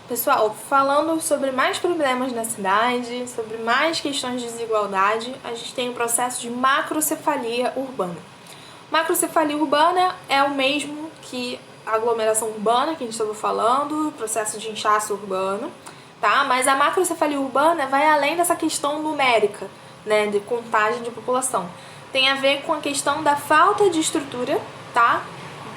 Pessoal, falando sobre mais problemas na cidade, sobre mais questões de desigualdade, a gente tem o processo de macrocefalia urbana. Macrocefalia urbana é o mesmo que a aglomeração urbana, que a gente estava falando, o processo de inchaço urbano, tá? Mas a macrocefalia urbana vai além dessa questão numérica, né, de contagem de população. Tem a ver com a questão da falta de estrutura, tá?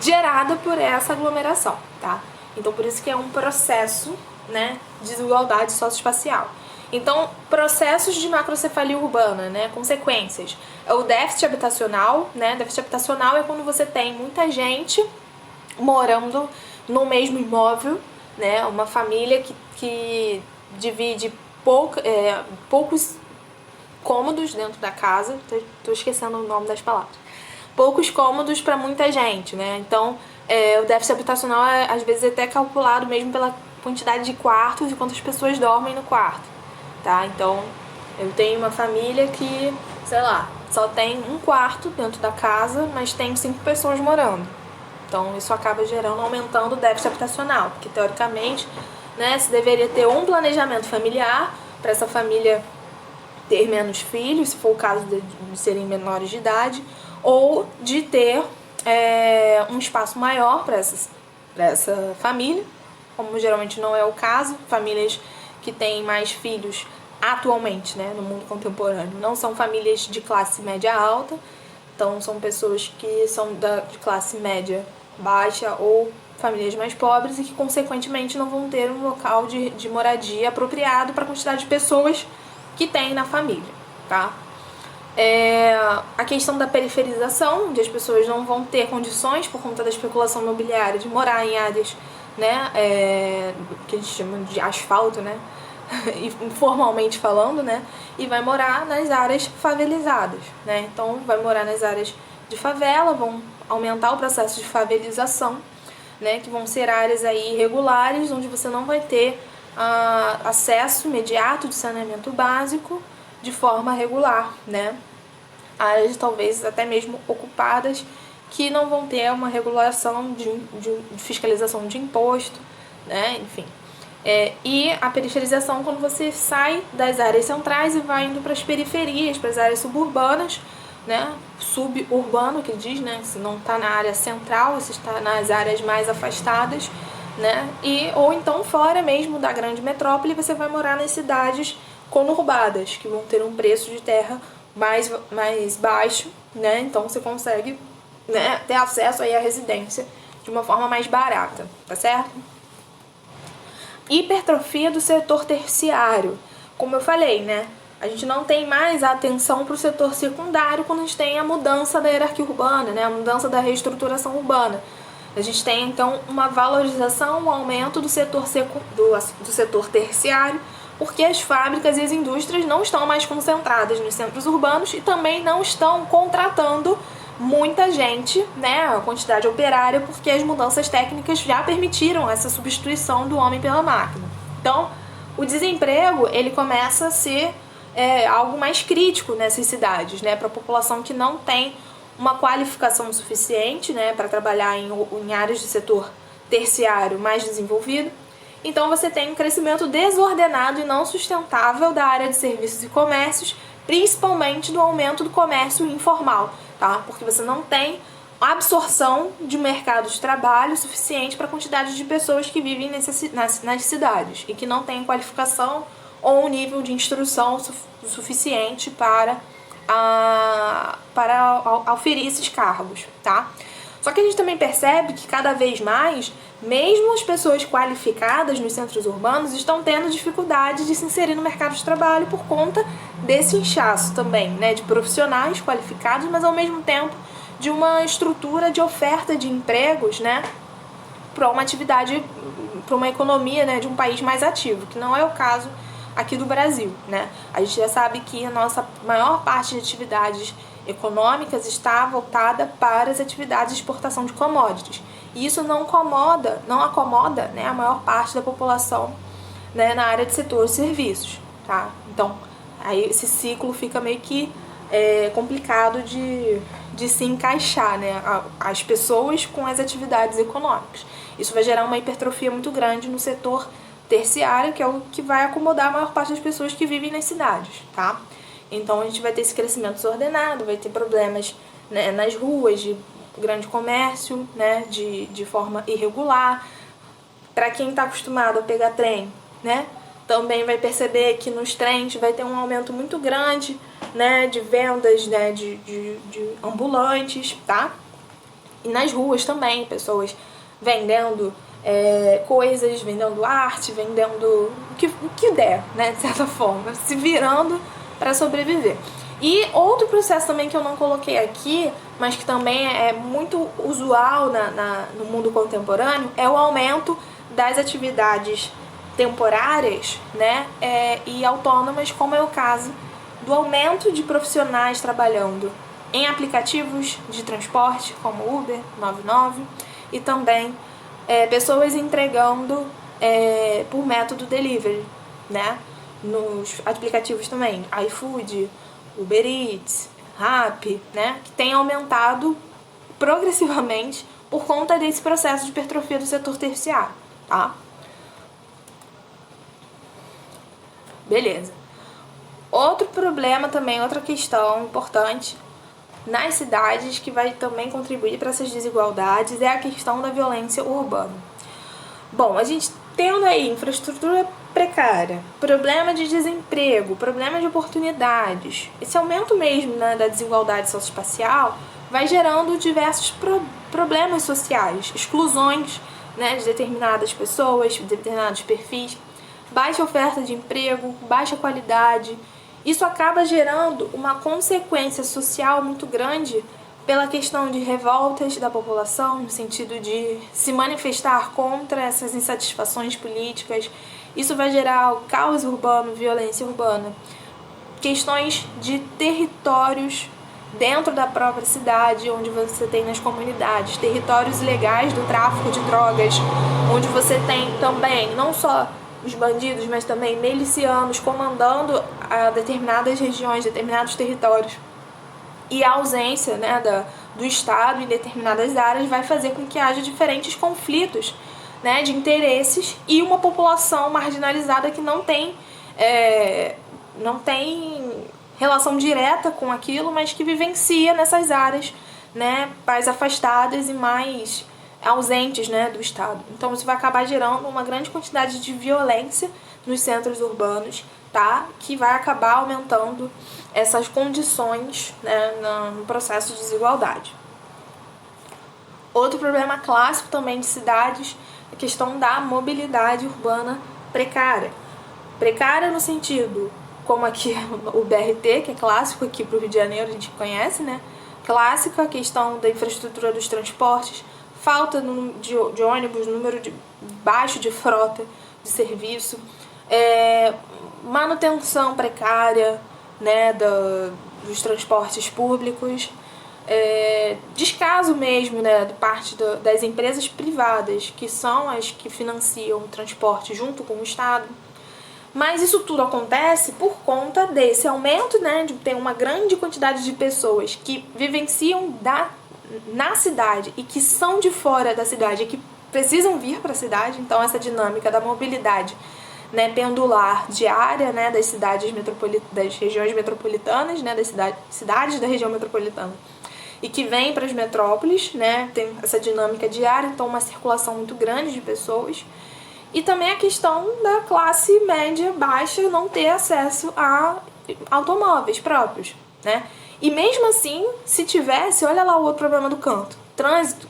Gerada por essa aglomeração, tá? Então, por isso que é um processo, né, de desigualdade socioespacial. Então, processos de macrocefalia urbana, né, consequências. É o déficit habitacional, né? Déficit habitacional é quando você tem muita gente morando no mesmo imóvel, né? Uma família que divide poucos cômodos dentro da casa. Tô esquecendo o nome das palavras. Poucos cômodos para muita gente, né? Então, o déficit habitacional às vezes até calculado mesmo pela quantidade de quartos e quantas pessoas dormem no quarto, tá? Então, eu tenho uma família que, sei lá, só tem um quarto dentro da casa, mas tem 5 pessoas morando. Então, isso acaba aumentando o déficit habitacional, porque teoricamente, né, se deveria ter um planejamento familiar para essa família ter menos filhos, se for o caso de serem menores de idade, ou de ter um espaço maior para essa família, como geralmente não é o caso. Famílias que têm mais filhos atualmente, né, no mundo contemporâneo, não são famílias de classe média alta, então são pessoas que são de classe média baixa ou famílias mais pobres e que, consequentemente, não vão ter um local de moradia apropriado para a quantidade de pessoas que tem na família, tá? A questão da periferização, onde as pessoas não vão ter condições, por conta da especulação imobiliária, de morar em áreas, né, que a gente chama de asfalto, né, informalmente falando, né, e vai morar nas áreas favelizadas, né, então vai morar nas áreas de favela, vão aumentar o processo de favelização, né, que vão ser áreas aí irregulares, onde você não vai ter acesso imediato de saneamento básico de forma regular, né, áreas talvez até mesmo ocupadas, que não vão ter uma regulação de fiscalização de imposto, né, enfim. E a periferização, quando você sai das áreas centrais e vai indo para as periferias, para as áreas suburbanas, né, suburbano que diz, né, se não está na área central, se está nas áreas mais afastadas, né, ou então fora mesmo da grande metrópole, você vai morar nas cidades conurbadas, que vão ter um preço de terra mais baixo, né, então você consegue, né, ter acesso aí à residência de uma forma mais barata, tá certo? Hipertrofia do setor terciário. Como eu falei, né, a gente não tem mais a atenção para o setor secundário quando a gente tem a mudança da hierarquia urbana, né, a mudança da reestruturação urbana. A gente tem, então, uma valorização, um aumento do setor terciário, porque as fábricas e as indústrias não estão mais concentradas nos centros urbanos e também não estão contratando muita gente, né, a quantidade operária, porque as mudanças técnicas já permitiram essa substituição do homem pela máquina. Então, o desemprego, ele começa a ser algo mais crítico nessas cidades, né, para a população que não tem uma qualificação suficiente, né, para trabalhar em áreas de setor terciário mais desenvolvido. Então você tem um crescimento desordenado e não sustentável da área de serviços e comércios, principalmente do aumento do comércio informal, tá? Porque você não tem absorção de mercado de trabalho suficiente para a quantidade de pessoas que vivem nas cidades e que não têm qualificação ou um nível de instrução suficiente para oferir esses cargos, tá? Só que a gente também percebe que cada vez mais, mesmo as pessoas qualificadas nos centros urbanos estão tendo dificuldade de se inserir no mercado de trabalho por conta desse inchaço também, né, de profissionais qualificados, mas ao mesmo tempo de uma estrutura de oferta de empregos, né, para uma atividade, para uma economia, né, de um país mais ativo, que não é o caso aqui do Brasil, né? A gente já sabe que a nossa maior parte de atividades econômicas está voltada para as atividades de exportação de commodities. E isso não acomoda, né, a maior parte da população, né, na área de setor de serviços, tá? Então, aí esse ciclo fica meio que complicado de se encaixar, né, as pessoas com as atividades econômicas. Isso vai gerar uma hipertrofia muito grande no setor terciário, que é o que vai acomodar a maior parte das pessoas que vivem nas cidades, tá? Então a gente vai ter esse crescimento desordenado, vai ter problemas, né, nas ruas de grande comércio, né, de forma irregular. Para quem está acostumado a pegar trem, né, também vai perceber que nos trens vai ter um aumento muito grande, né, de vendas, né, de ambulantes, tá? E nas ruas também, pessoas vendendo coisas, vendendo arte, vendendo o que der, né, de certa forma, se virando para sobreviver. E outro processo também que eu não coloquei aqui, mas que também é muito usual no mundo contemporâneo, é o aumento das atividades temporárias, né, e autônomas, como é o caso do aumento de profissionais trabalhando em aplicativos de transporte, como Uber, 99, e também pessoas entregando por método delivery, né, nos aplicativos também, iFood, Uber Eats, Rappi, né, que tem aumentado progressivamente por conta desse processo de hipertrofia do setor terciário, tá? Beleza. Outro problema também, outra questão importante nas cidades que vai também contribuir para essas desigualdades é a questão da violência urbana. Bom, a gente tendo aí infraestrutura precária, problema de desemprego, problema de oportunidades, esse aumento mesmo, né, da desigualdade socioespacial vai gerando diversos problemas sociais, exclusões, né, de determinadas pessoas, de determinados perfis, baixa oferta de emprego, baixa qualidade. Isso acaba gerando uma consequência social muito grande pela questão de revoltas da população, no sentido de se manifestar contra essas insatisfações políticas. Isso vai gerar o caos urbano, violência urbana, questões de territórios dentro da própria cidade, onde você tem nas comunidades, territórios ilegais do tráfico de drogas, onde você tem também não só os bandidos, mas também milicianos comandando determinadas regiões, determinados territórios. E a ausência, né, do Estado em determinadas áreas vai fazer com que haja diferentes conflitos, né, de interesses e uma população marginalizada que não tem relação direta com aquilo, mas que vivencia nessas áreas, né, mais afastadas e mais ausentes, né, do Estado. Então isso vai acabar gerando uma grande quantidade de violência nos centros urbanos, tá? Que vai acabar aumentando essas condições, né, no processo de desigualdade. Outro problema clássico também de cidades é a questão da mobilidade urbana precária. Precária no sentido, como aqui o BRT, que é clássico aqui para o Rio de Janeiro, a gente conhece, né? Clássica a questão da infraestrutura dos transportes, falta de ônibus, número baixo de frota de serviço, manutenção precária, né, dos transportes públicos, descaso mesmo, né, de parte das empresas privadas, que são as que financiam o transporte junto com o Estado. Mas isso tudo acontece por conta desse aumento, né, de ter uma grande quantidade de pessoas que vivenciam na cidade e que são de fora da cidade e que precisam vir para a cidade. Então essa dinâmica da mobilidade, né, pendular diária, né, das cidades das regiões metropolitanas, né, das cidades da região metropolitana, e que vem para as metrópoles, né, tem essa dinâmica diária, então uma circulação muito grande de pessoas. E também a questão da classe média baixa não ter acesso a automóveis próprios, né? E mesmo assim, se tivesse, olha lá o outro problema do canto, trânsito,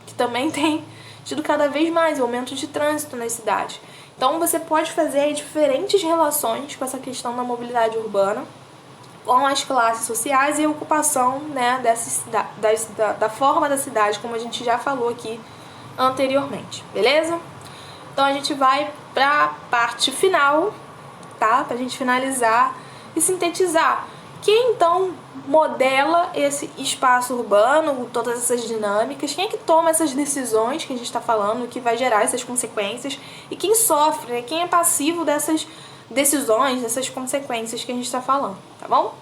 que também tem tido cada vez mais o aumento de trânsito nas cidades. Então você pode fazer diferentes relações com essa questão da mobilidade urbana, com as classes sociais e a ocupação, né, da forma da cidade, como a gente já falou aqui anteriormente, beleza? Então a gente vai para a parte final, tá? Pra gente finalizar e sintetizar. Quem então modela esse espaço urbano, todas essas dinâmicas? Quem é que toma essas decisões que a gente está falando, que vai gerar essas consequências? E quem sofre, né? Quem é passivo dessas decisões, dessas consequências que a gente está falando, tá bom?